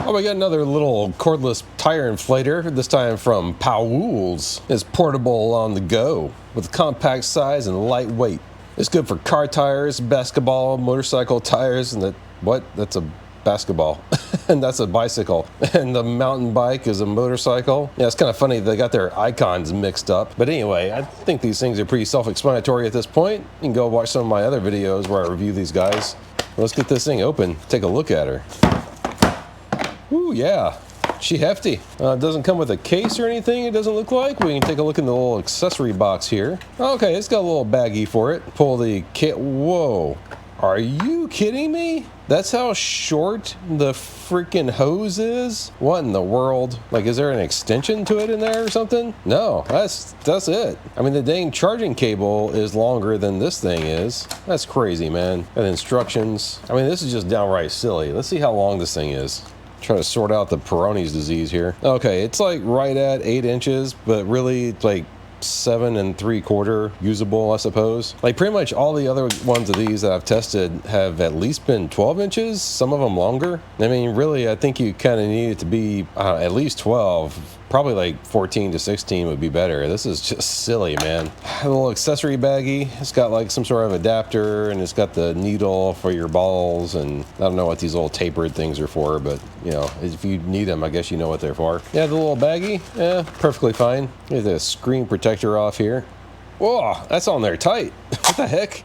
Oh, we got another little cordless tire inflator, this time from Powools. It's portable on the go with compact size and lightweight. It's good for car tires, basketball, motorcycle tires, and that's a basketball. And that's a bicycle. And the mountain bike is a motorcycle. Yeah, it's kind of funny they got their icons mixed up. But anyway, I think these things are pretty self-explanatory at this point. You can go watch some of my other videos where I review these guys. Let's get this thing open, take a look at her. Ooh, yeah, she hefty. It doesn't come with a case or anything, it doesn't look like. We can take a look in the little accessory box here. Okay, it's got a little baggie for it. Pull the kit. Whoa, are you kidding me? That's how short the freaking hose is? What in the world? Like, is there an extension to it in there or something? No, that's it. I mean, the dang charging cable is longer than this thing is. That's crazy, man. And instructions. I mean, this is just downright silly. Let's see how long this thing is. Try to sort out the Peyronie's disease here. Okay, it's like right at 8 inches, but really it's like 7 3/4 usable, I suppose. Like pretty much all the other ones of these that I've tested have at least been 12 inches, some of them longer. I mean, really, I think you kind of need it to be at least 12. Probably like 14 to 16 would be better. This is just silly, man. A little accessory baggie. It's got like some sort of adapter, and it's got the needle for your balls, and I don't know what these little tapered things are for, but you know, if you need them, I guess you know what they're for. Yeah, the little baggie, yeah, perfectly fine. Get the screen protector off here. Whoa, that's on there tight. What the heck?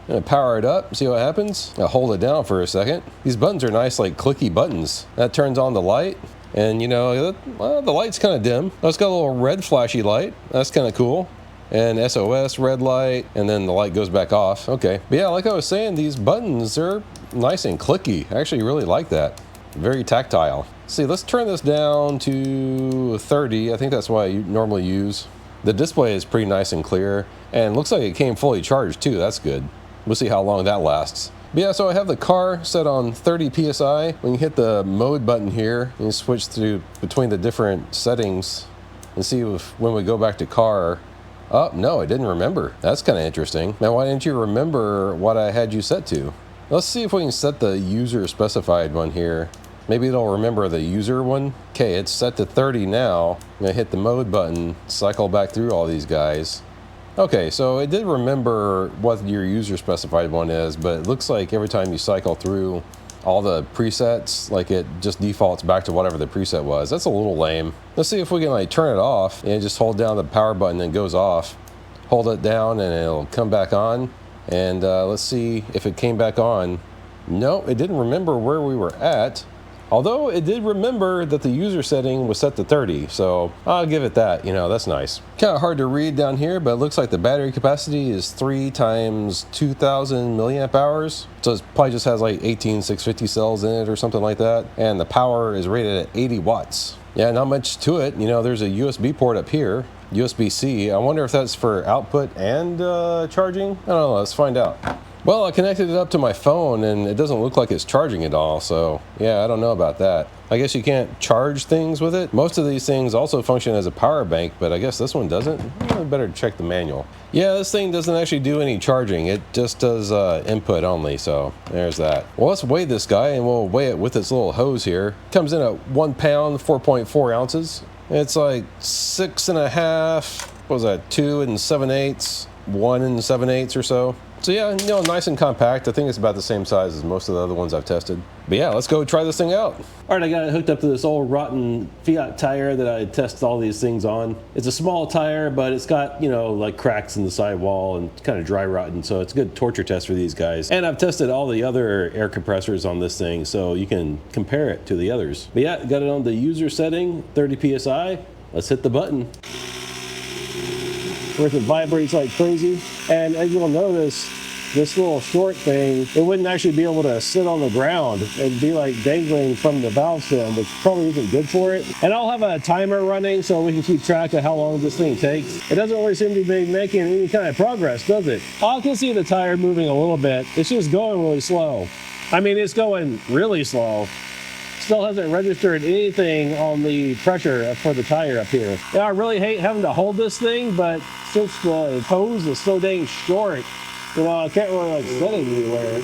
Gonna power it up, see what happens. I'll hold it down for a second. These buttons are nice, like clicky buttons. That turns on the light. And you know, well, the light's kind of dim. Oh, it's got a little red flashy light. That's kind of cool. And SOS red light, and then the light goes back off. Okay. But yeah, like I was saying, these buttons are nice and clicky. I actually really like that. Very tactile. See, let's turn this down to 30. I think that's what I normally use. The display is pretty nice and clear, and looks like it came fully charged too. That's good. We'll see how long that lasts. But yeah, so I have the car set on 30 PSI. When you hit the mode button here, you switch to between the different settings and see if when we go back to car. Oh, no, it didn't remember. That's kind of interesting. Now, why didn't you remember what I had you set to? Let's see if we can set the user specified one here. Maybe it'll remember the user one. Okay, it's set to 30 now. I'm gonna hit the mode button, cycle back through all these guys. Okay, so it did remember what your user specified one is, but it looks like every time you cycle through all the presets, like it just defaults back to whatever the preset was. That's a little lame. Let's see if we can like turn it off and just hold down the power button and it goes off. Hold it down and it'll come back on. And let's see if it came back on. No, it didn't remember where we were at. Although it did remember that the user setting was set to 30, so I'll give it that, you know, that's nice. Kind of hard to read down here, but it looks like the battery capacity is 3 times 2,000 milliamp hours. So it probably just has like 18650 cells in it or something like that. And the power is rated at 80 watts. Yeah, not much to it. You know, there's a USB port up here, USB-C. I wonder if that's for output and charging? I don't know, let's find out. Well, I connected it up to my phone and it doesn't look like it's charging at all, so yeah, I don't know about that. I guess you can't charge things with it. Most of these things also function as a power bank, but I guess this one doesn't. I better check the manual. Yeah, this thing doesn't actually do any charging. It just does input only, so there's that. Well, let's weigh this guy and we'll weigh it with this little hose here. Comes in at 1 pound, 4.4 ounces. It's like 6.5, what was that, 2 7/8, 1 7/8 or so. So yeah, you know, nice and compact. I think it's about the same size as most of the other ones I've tested. But yeah, let's go try this thing out. All right, I got it hooked up to this old rotten Fiat tire that I test all these things on. It's a small tire, but it's got, you know, like cracks in the sidewall and kind of dry rotten, so it's a good torture test for these guys. And I've tested all the other air compressors on this thing, so you can compare it to the others. But yeah, got it on the user setting, 30 PSI. Let's hit the button. Where it vibrates like crazy. And as you'll notice, this little short thing, it wouldn't actually be able to sit on the ground and be like dangling from the valve stem, which probably isn't good for it. And I'll have a timer running so we can keep track of how long this thing takes. It doesn't really seem to be making any kind of progress, does it? I can see the tire moving a little bit. It's just going really slow. I mean, it's going really slow. Still hasn't registered anything on the pressure for the tire up here. Yeah, I really hate having to hold this thing, but since the hose is so dang short, you know, I can't really like set it anywhere.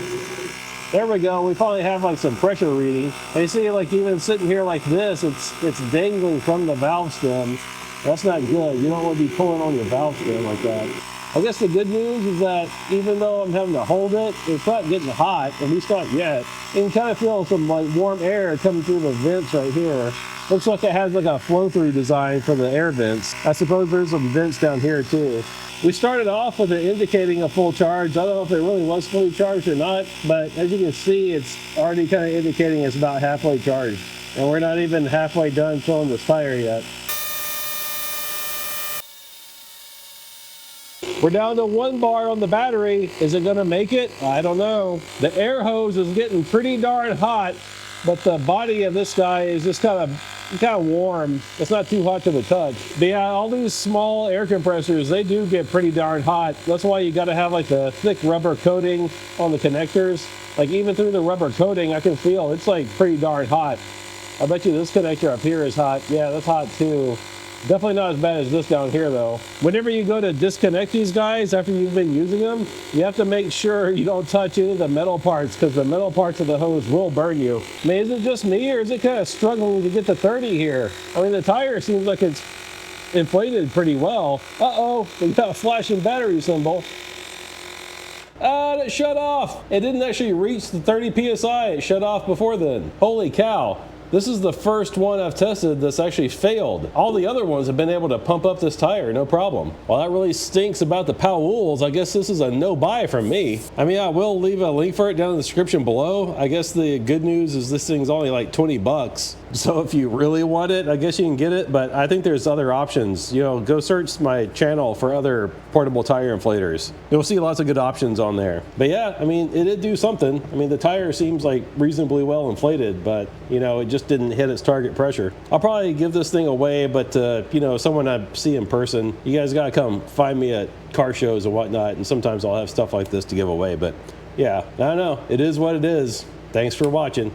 There we go. We finally have like some pressure reading. And you see, like even sitting here like this, it's dangling from the valve stem. That's not good. You don't want to be pulling on your valve stem like that. I guess the good news is that even though I'm having to hold it, it's not getting hot, at least not yet. You can kind of feel some like warm air coming through the vents right here. Looks like it has like a flow-through design for the air vents. I suppose there's some vents down here too. We started off with it indicating a full charge. I don't know if it really was fully charged or not, but as you can see, it's already kind of indicating it's about halfway charged. And we're not even halfway done filling this tire yet. We're down to 1 bar on the battery. Is it gonna make it? I don't know. The air hose is getting pretty darn hot, but the body of this guy is just kind of warm. It's not too hot to the touch. But yeah, all these small air compressors, they do get pretty darn hot. That's why you gotta have like the thick rubber coating on the connectors. Like even through the rubber coating, I can feel it's like pretty darn hot. I bet you this connector up here is hot. Yeah, that's hot too. Definitely not as bad as this down here though. Whenever you go to disconnect these guys after you've been using them, you have to make sure you don't touch any of the metal parts because the metal parts of the hose will burn you. I mean, is it just me or is it kind of struggling to get to 30 here? I mean, the tire seems like it's inflated pretty well. Uh-oh, we got a flashing battery symbol. And it shut off. It didn't actually reach the 30 PSI. It shut off before then. Holy cow. This is the first one I've tested that's actually failed. All the other ones have been able to pump up this tire, no problem. Well, that really stinks about the Powools. I guess this is a no buy from me. I mean, I will leave a link for it down in the description below. I guess the good news is this thing's only like 20 bucks. So if you really want it, I guess you can get it, but I think there's other options. You know, go search my channel for other portable tire inflators. You'll see lots of good options on there. But yeah, I mean, it did do something. I mean, the tire seems like reasonably well inflated, but you know, it just didn't hit its target pressure. I'll probably give this thing away, but you know, someone I see in person, you guys gotta come find me at car shows and whatnot, and sometimes I'll have stuff like this to give away. But yeah, I don't know. It is what it is. Thanks for watching.